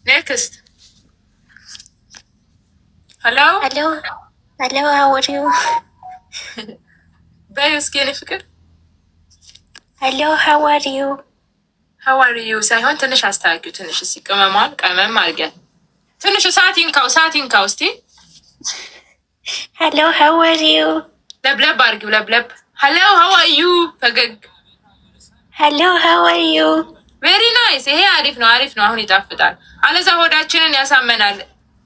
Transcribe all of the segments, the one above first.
Next. Hello? Hello. Hello, how are you? በይ እስኪ የኔ ፍቅር Hello, how are you? how are you ሳይሆን ትንሽ አስተካክዩ። ትንሽ እስኪ ቅመሟን ቀመም አድርጊያት። ትንሽ እሳት ይንካው እስቲ። Hello, how are you? ለብለብ አድርጊው ለብለብ። hello how are you ፈገግ። Hello, how are you? ቬሪ ናይስ። ይሄ አሪፍ ነው አሁን ይጣፍጣል። አለዛ ሆዳችንን ያሳመናል።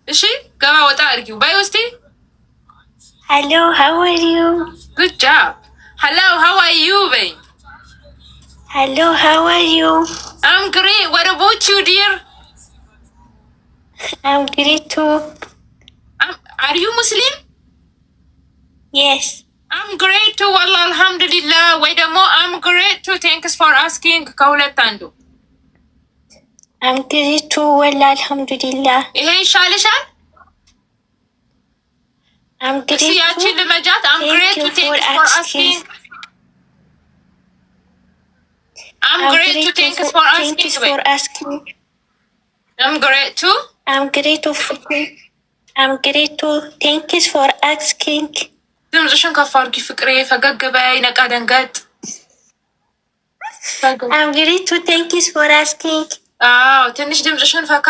እሺ ገባ ወጣ አድርጊው። በይ እስቲ Hello, how are you? good job. hello how are you በይ። Hello, how are you? I'm great. What about you, dear? I'm great too. Are you Muslim? Yes. I'm great too. Wallah, alhamdulillah. Wait a moment. I'm great too. Thanks for asking. ከሁለት አንዱ I'm great too. Wallah, alhamdulillah. ይሄ ይሻልሻል? I'm great too. ያቺን ልመጃት. I'm great too. Thanks for asking. I'm great too. Thanks for asking. Thanks for asking. I'm great too. I'm great too. I'm great too. Thanks for asking. ድምፅሽን ከፍ አድርጊ ፍቅሬ። ፈገግ በይ። ነቃ ደንገጥ። I'm great too. Thanks for asking. አዎ ትንሽ ድምፅሽን ፈካ።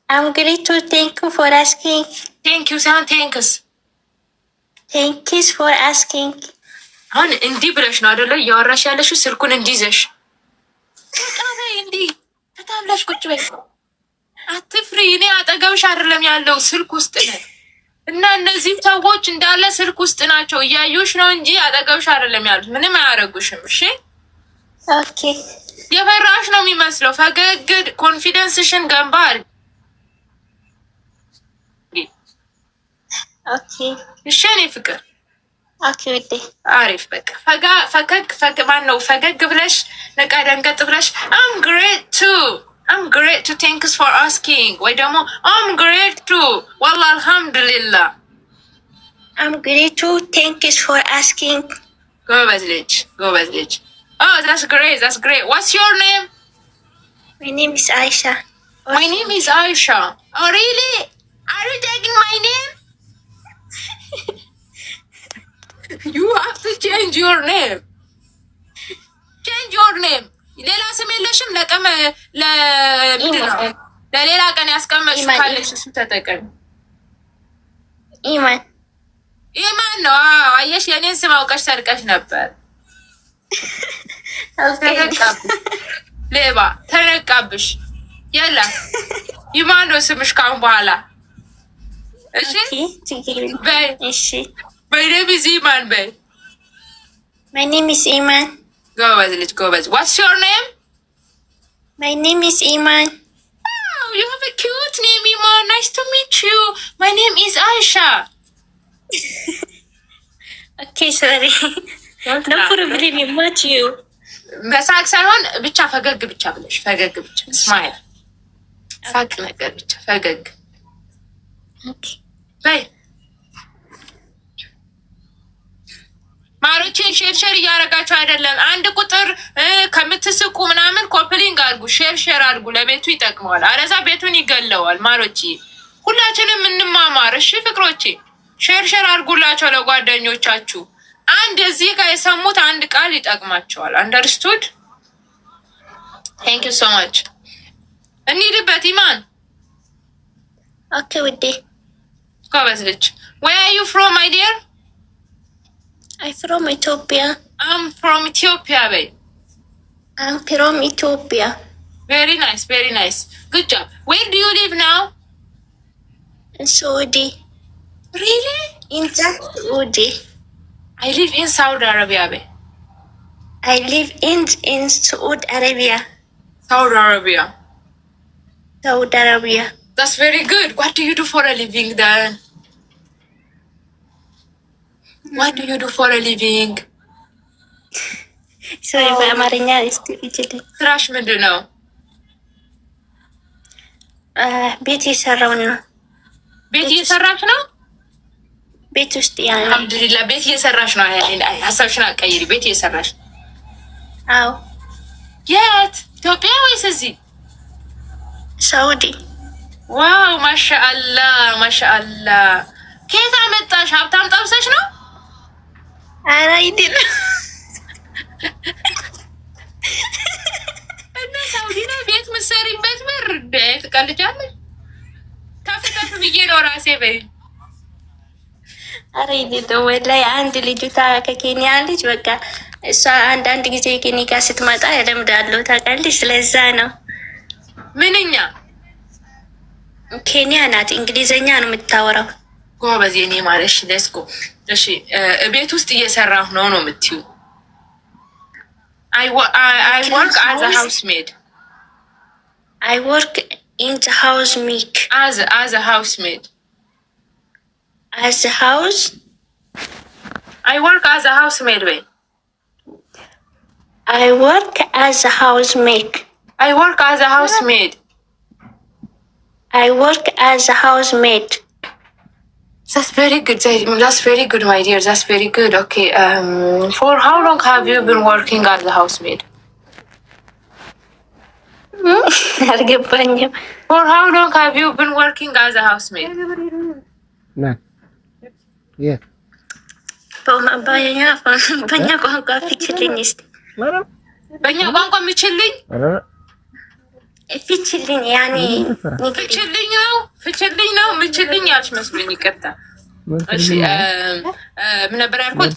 I'm great too. Thank you for asking. Thank you ሳይሆን ቴንክስ። Thanks for asking. አሁን እንዲህ ብለሽ ነው አይደለ እያወራሽ ያለሽው? ስልኩን እንዲይዘሽ በይ። እንዲህ ተታብላሽ ቁጭ በይ። አትፍሪ። እኔ አጠገብሽ አይደለም ያለው ስልክ ውስጥ ነኝ። እና እነዚህም ሰዎች እንዳለ ስልክ ውስጥ ናቸው። እያዩሽ ነው እንጂ አጠገብሽ አይደለም ያሉት። ምንም አያደርጉሽም። እሺ ኦኬ። የፈራሽ ነው የሚመስለው። ፈገግ። ኮንፊደንስሽን ገንባ አድርጊ። ኦኬ እሺ እኔ ፍቅር ኦኬ። ወዴ አሪፍ በቃ ፈገግ ማን ነው ፈገግ ብለሽ ነቃ ደንገጥ ብለሽ I'm great too. I'm great too. Thanks for asking. ወይ ደግሞ I'm great too. والله alhamdulillah. I'm great too. Thanks for asking. ጎበዝ ልጅ. Oh, that's great. What's your name? My name is Aisha. My name is Aisha. Oh, really? Are you taking my name? You have to change your name. ሌላ ስም የለሽም? ለሌላ ቀን ያስቀመጥሽው ካለሽ እሱ ተጠቀሚ። ኢማን ነው። አየሽ፣ የኔን ስም አውቀሽ ሰርቀሽ ነበር። ሌባ ተነቃብሽ። የላ ኢማን ነው ስምሽ ካሁን በኋላ። እሺ በይ። My name is Iman, babe. My name is Iman. ጎበዝ. What's your name? My name is Iman. Oh, you have a cute name, Iman. Nice to meet you. My name is Aisha. Okay, sorry. No problem. I met you. በሳቅ ሳይሆን ብቻ ፈገግ ብቻ ብለሽ ስማይል ሳቅ ነገር ብቻ ፈገግ በይ። ማሮቼን ሼር እያደረጋችሁ አይደለም? አንድ ቁጥር ከምትስቁ ምናምን ኮፕሊንግ አድርጉ፣ ሼር አድርጉ። ለቤቱ ይጠቅመዋል። አለዛ ቤቱን ይገለዋል። ማሮቼ ሁላችንም እንማማር። እሺ ፍቅሮቼ ሼር አድርጉላቸው ለጓደኞቻችሁ። አንድ እዚህ ጋር የሰሙት አንድ ቃል ይጠቅማቸዋል። አንደርስቱድ? ቴንክ ዩ ሶ ማች። እንሂድበት ኢማን። ኦኬ ውዴ። ጎበዝ ልጅ። ዌር አር ዩ ፍሮም ማይ ዲር? I'm from Ethiopia. I'm from Ethiopia, babe. I'm from Ethiopia. Very nice. Good job. Where do you live now? In Saudi. Really? In Saudi. I live in Saudi Arabia, babe. I live in Saudi Arabia. Saudi Arabia. Saudi Arabia. That's very good. What do you do for a living then? What do you do for a living? Sorry, በአማርኛ ይችላል። ስራሽ ምንድን ነው? ቤት እየሰራሁ ነው። ቤት እየሰራሽ ነው? ቤት ውስጥ ያለ አልሐምዱሊላህ። ቤት እየሰራሽ ነው። ሀሳብሽን አትቀይሪ። ቤት እየሰራሽ? አዎ። የት? ኢትዮጵያ ወይስ እዚህ? ሳውዲ። ዋው ማሻአላ ማሻአላ። ከየት አመጣሽ? ሀብታም ጠብሰሽ ነው? ኧረ አይደለም። እና ሳውዲ ነው ቤት ምሰሪበት ብር ትቀልጃለሽ? ከፍ ከፍ ብዬ ነው ራሴ በይ። ኧረ አይደለም ወላሂ። አንድ ልጅቷ ከኬንያ ልጅ በቃ እሷ አንዳንድ ጊዜ ኬኒ ጋር ስትመጣ እለምዳለሁ ታውቃለሽ። ስለዛ ነው። ምንኛ ኬንያ ናት፣ እንግሊዘኛ ነው የምታወራው። ጎበዝ የኔ ማለሽ ደስኮ። እሺ ቤት ውስጥ እየሰራሁ ነው ነው የምትዩ? I work as a housemaid. I work in the house make. As a housemaid. As a house. I work as a housemaid way. I work as a housemaid. I work as a housemaid. I work as a housemaid. That's very good. That's very good, my dear. That's very good. Okay. For how long have you been working as a housemaid? አልገባኝም። For how long have you been working as a housemaid? በእኛ ቋንቋ ፊችልኝ እስኪ። በእኛ ቋንቋ የሚችልኝ ፊችልኝ ያኔ ፍችልኝ ነው የምችልኝ ያልሽ መስሎኝ ይቅርታ። እሺ ምን ነበር ያልኩት?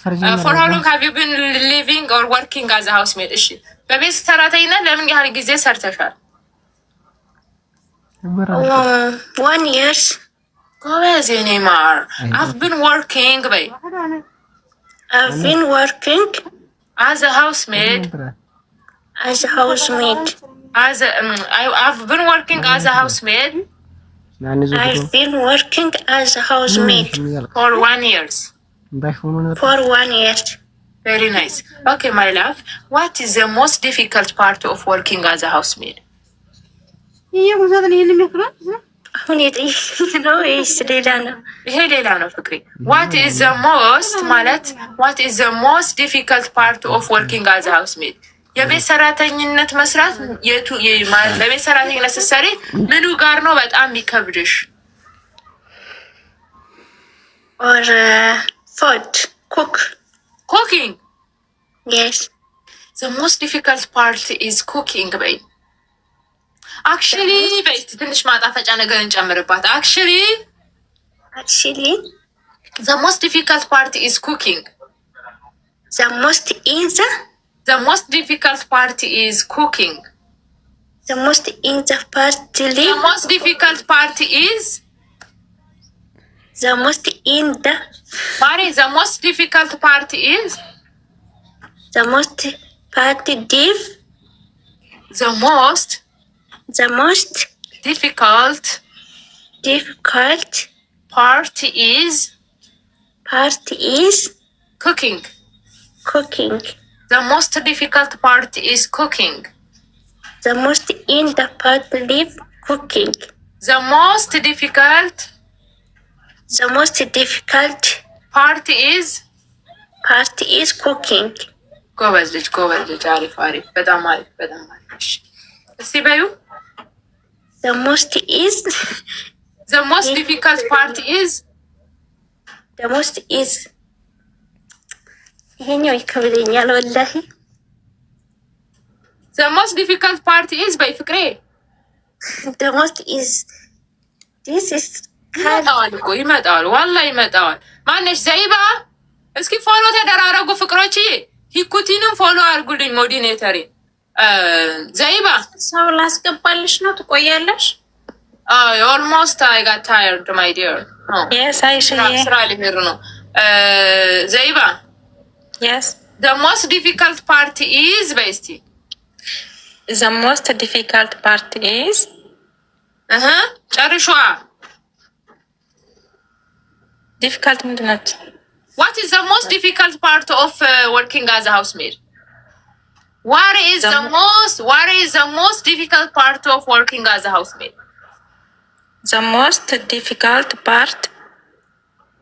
For how long have you been living or working as a housemaid? እሺ በቤት ሰራተኝነት ለምን ያህል ጊዜ ሰርተሻል? 1 year. ጎበዝ የኔ ማር። I've been working በይ። I've been working as a housemaid. As a housemaid. I've been working as a housemaid. I've been working as a housemaid for 1 year. For 1 year. Very nice. Okay, my love. What is the most difficult part of working as a housemaid? አሁን ነው ወይስ ሌላ ነው? ይሄ ሌላ ነው ፍቅሪ። What is the most ማለት what is the most difficult part of working as a housemaid? የቤት ሰራተኝነት መስራት ለቤት ሰራተኝነት ስትሰሪ ምኑ ጋር ነው በጣም የሚከብድሽ? Or food, cooking. Yes. The most difficult part is cooking በይ። Actually በይ ትንሽ ማጣፈጫ ነገር እንጨምርባት። Actually the most difficult part is cooking. The most difficult part is cooking. The most in the part The most difficult part is the most in the Mari, the most difficult part is the most part div the most difficult part is cooking. The most difficult part is cooking. The most in the part live cooking. The most difficult part is cooking. ጎበዝ ልጅ አሪፍ በጣም አሪፍ እስቲ በዩ The most difficult part is ይሄኛው ይከብደኛል ወላሂ። The most difficult part is በይ ፍቅሬ። The most is this is ይመጣዋል ዋላ ይመጣዋል። ማነሽ ዘይባ? እስኪ ፎሎ ተደራረጉ ፍቅሮችዬ። ሂኩቲንም ፎሎ አድርጉልኝ። ሞዲኔተሪ ዘይባ ሰው ላስገባልሽ ነው ትቆያለሽ? ኦልሞስት አይ ጋት ታየርድ ማይ ዲር። ስራ ሊሄድ ነው። ዘይባ the most difficult part is በይ እስቲ። The most difficult part is ጨርሿ። difficult ምንድን ናት? What is the most difficult part of working as a housemaid? What is the most difficult part of working as a housemaid? The most difficult part.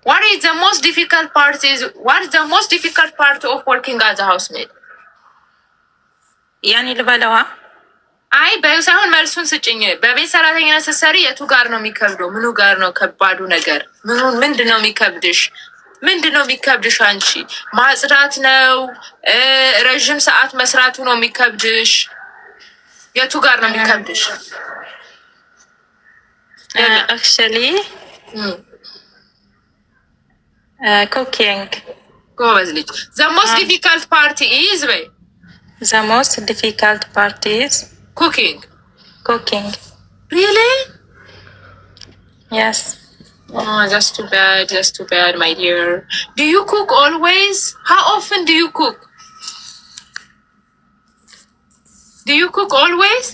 What is the most difficult part of working as a housemaid? ያኔ ልበለዋ አይ በሳይሆን መልሱን ስጭኝ። በቤት ሰራተኝነት ስትሰሪ የቱ ጋር ነው የሚከብደው? ምኑ ጋር ነው ከባዱ ነገር? ምንድን ነው የሚከብድሽ? ምንድን ነው የሚከብድሽ? አንቺ ማጽዳት ነው? ረዥም ሰዓት መስራቱ ነው የሚከብድሽ? የቱ ጋር ነው የሚከብድሽ? actually cooking. ጎበዝ ልጅ። the most difficult part is ወይ The most difficult part is cooking. cooking. Really? Yes. Oh, that's too bad. That's too bad, my dear. Do you cook always? How often do you cook? Do you cook always?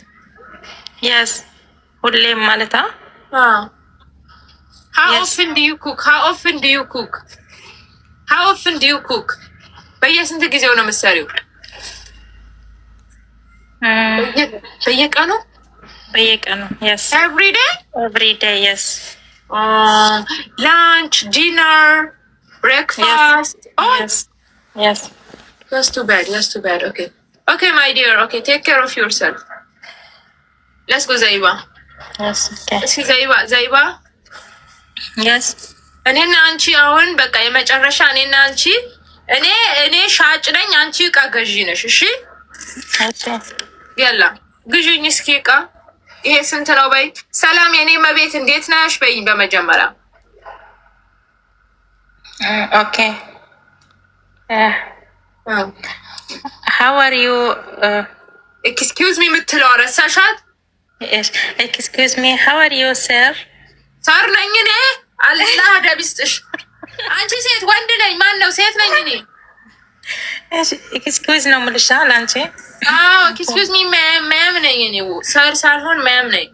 Yes. ሁሌም ማለት How Yes. often do you cook? How often do you cook? How often do you cook? በየስንት ጊዜው ነው የምትሰሪው? በየቀኑ? በየቀኑ። Yes. Every day? Every day. Yes. Lunch, dinner, breakfast. Oh, Yes. Yes. that's too bad. That's too bad. Okay. Okay, my dear. Okay, take care of yourself. Let's go, Zaiba. Yes. Okay. እስኪ ዘይባ Yes. እኔና አንቺ አሁን በቃ የመጨረሻ እኔና አንቺ እኔ ሻጭ ነኝ፣ አንቺ እቃ ገዢ ነሽ። እሺ Okay. ያላ ግዢኝ እስኪ እቃ። ይሄ ስንት ነው በይ። ሰላም የኔ መቤት እንዴት ነሽ በይ በመጀመሪያ። Okay. How are you? ኤክስኪውዝ ሚ የምትለው ረሳሻት? Yes. Excuse me. How are you, sir? ሳር ነኝ እኔ። አላህ ደብስጥሽ። አንቺ ሴት ወንድ ነኝ? ማን ነው? ሴት ነኝ እኔ። Excuse ነው የምልሽ አንቺ። ኤክስኪውዝ ሚ ማም ነኝ እኔ። ሳር ሳልሆን ማም ነኝ።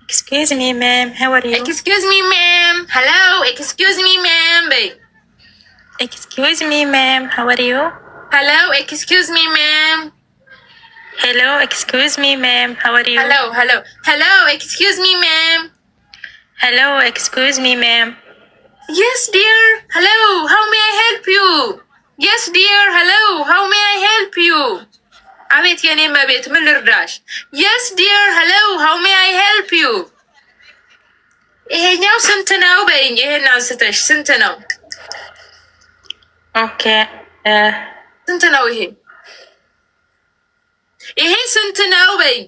Excuse me, ma'am. How are you? ኤክስኪውዝ ሚ ማም። ሄሎ ኤክስኪውዝ ሚ ማም በይ። Excuse me, ma'am. How are you? ሄሎ ኤክስኪውዝ ሚ ማም። Hello. Excuse me, ma'am. How are you? ሄሎ ኤክስኪውዝ ሚ ማም። Hello. Excuse me, ma'am. Yes, dear. Hello. How may I help you? Yes, dear. Hello. How may I help you? አቤት የኔ መቤት ምን ልርዳሽ? Yes, dear. Hello. How may I help you? ይሄኛው ስንት ነው በይኝ። ይሄን አንስተሽ ስንት ነው? Okay. ስንት ነው ይሄ? ይሄ ስንት ነው በይኝ።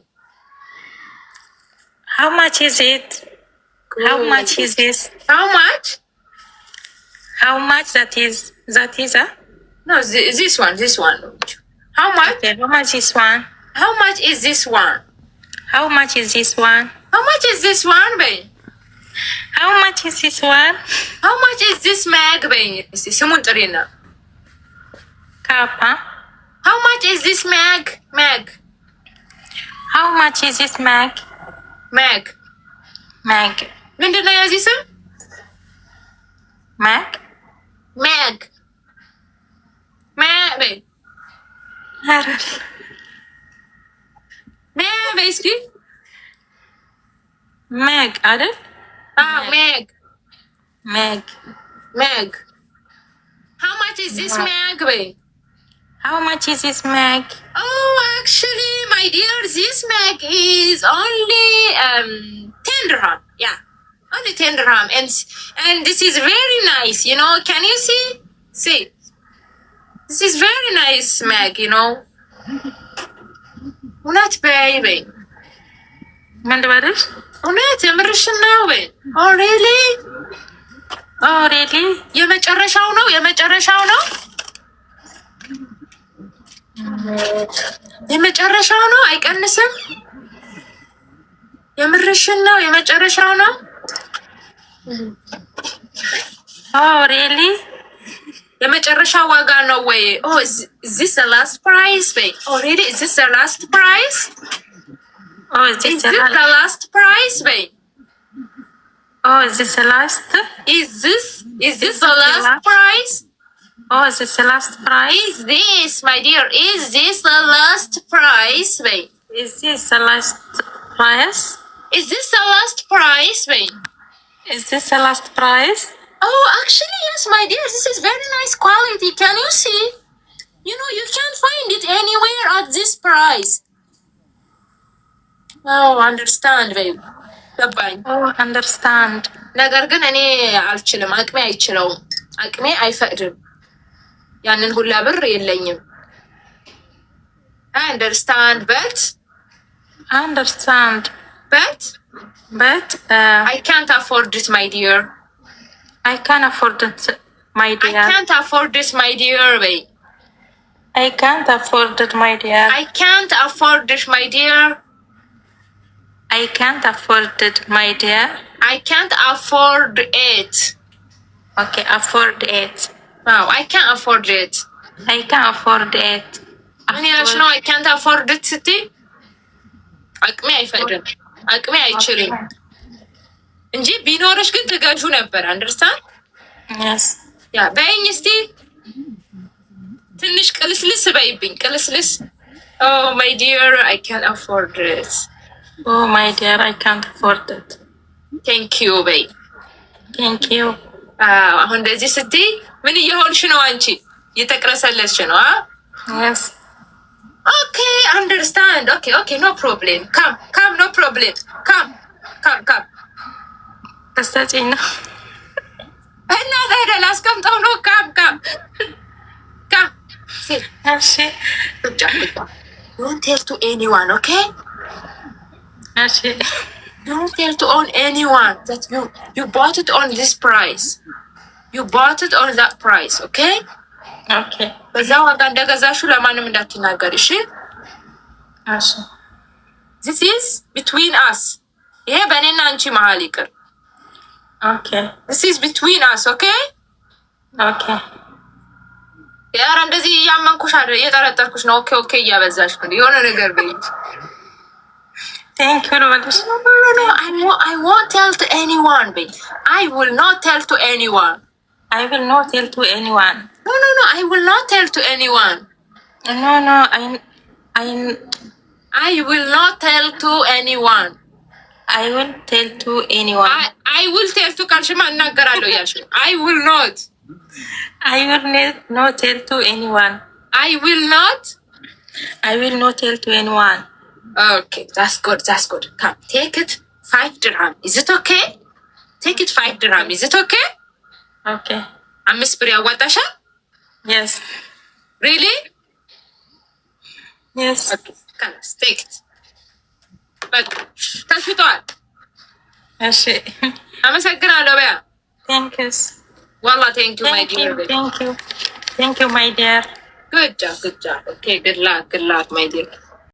How much is it? How much is this? How much? How much that is? No, this one. How much? Okay. How much is one? How much is this one? How much is this one? How much is this one በይኝ። How much is this one? How much is this mag በይኝ። እስቲ ስሙን ጥሪና Cup, huh? How much is this mag? How much is this mag? Mag. ምንድን ነው የዚህ ስም? Mag? በይ። በይ እስኪ። Mag, አይደል? Mag. How much is this mag በይ። How much is this mag? Oh, actually, my dear, this mag is only 10 dirham. Yeah, only 10 dirham, and this is very nice. You know, can you see? See, this is very nice mag. You know, not baby. ምን ልበልሽ? እውነት የምርሽን ነው በይ። Oh really? Oh really? የመጨረሻው ነው? የመጨረሻው ነው? አይቀንስም? የምርሽን ነው? የመጨረሻው ነው? Oh really? የመጨረሻ ዋጋ ነው ወይ? Oh, is this the last price? Wait. Oh really? Is this the last price? Oh, is this the last price? Wait. Oh, is this the last? Is this the last price? Oh, is this the last price? Is this, my dear, is this the last price? Wait. Is this the last price? Is this the last price? Wait. Is this the last price? Oh, actually, yes, my dear. This is very nice quality. Can you see? You know, you can't find it anywhere at this price. አንደርስታንድ በይ ገባኝ። አንደርስታንድ ነገር ግን እኔ አልችልም፣ አቅሜ አይችለውም፣ አቅሜ አይፈቅድም። ያንን ሁላ ብር የለኝም። አንደርስታንድ በት I can't afford it, my dear. I can't afford it, my dear. I can't afford it, my dear. Wait. I can't afford it, my dear. I can't afford it, my dear. I can't afford it, my dear. I can't afford it. Okay, afford it. Wow, I can't afford it. I can't afford it. No, I can't afford it, city. አቅሜ አይፈቅድም፣ አቅሜ አይችልም እንጂ ቢኖርሽ ግን ትገጁ ነበር። አንደርስታንድ? Yes. ያ በይኝ እስቲ ትንሽ ቅልስልስ በይብኝ፣ ቅልስልስ። Oh my dear, I can't afford it. Oh my dear, I can't afford it. Thank you በይ። Thank you. አሁን እንደዚህ ስትይ ምን እየሆንሽ ነው አንቺ? እየተቅረሰለስሽ ነው? Yes. Okay, understand. Okay, no problem. Come, no problem. Come. Kasajin na. And now that the last come, no, come. Sit. Ashi. Don't tell to anyone, okay? Ashi. Don't tell to anyone that you bought it on this price. You bought it on that price, okay? Okay. በዛ ዋጋ እንደገዛሹ ለማንም እንዳትናገር እሺ? እሺ። This is between us. ይሄ በእኔና አንቺ መሀል ይቅር። Okay. This is between us, okay? Okay. ያረ እንደዚህ እያመንኩሽ አይደል? እየጠረጠርኩሽ ነው። ኦኬ እያበዛሽ ነው። የሆነ ነገር በይ። Thank you, Lord. No, I won't tell to anyone, babe. I will not tell to anyone. I will not tell to anyone. No, I will not tell to anyone. No, I will not tell to anyone. I will tell to anyone. I will tell to ካልሽማ እናገራለሁ ያልሽ። I will not. I will not tell to anyone. I will not. I will not tell to anyone. Okay, that's good. Come, take it 5 dirham. Is it okay? Take it 5 dirham. Is it okay? Okay. 5 ብር ያዋጣሻል? Yes. Really? Yes. Okay, come, take it. በቃ ተሽጧል። እሺ። አመሰግናለሁ በያ። Thank you. Wallah, thank you, my dear. Thank you, my dear. Good job. Okay, good luck, my dear.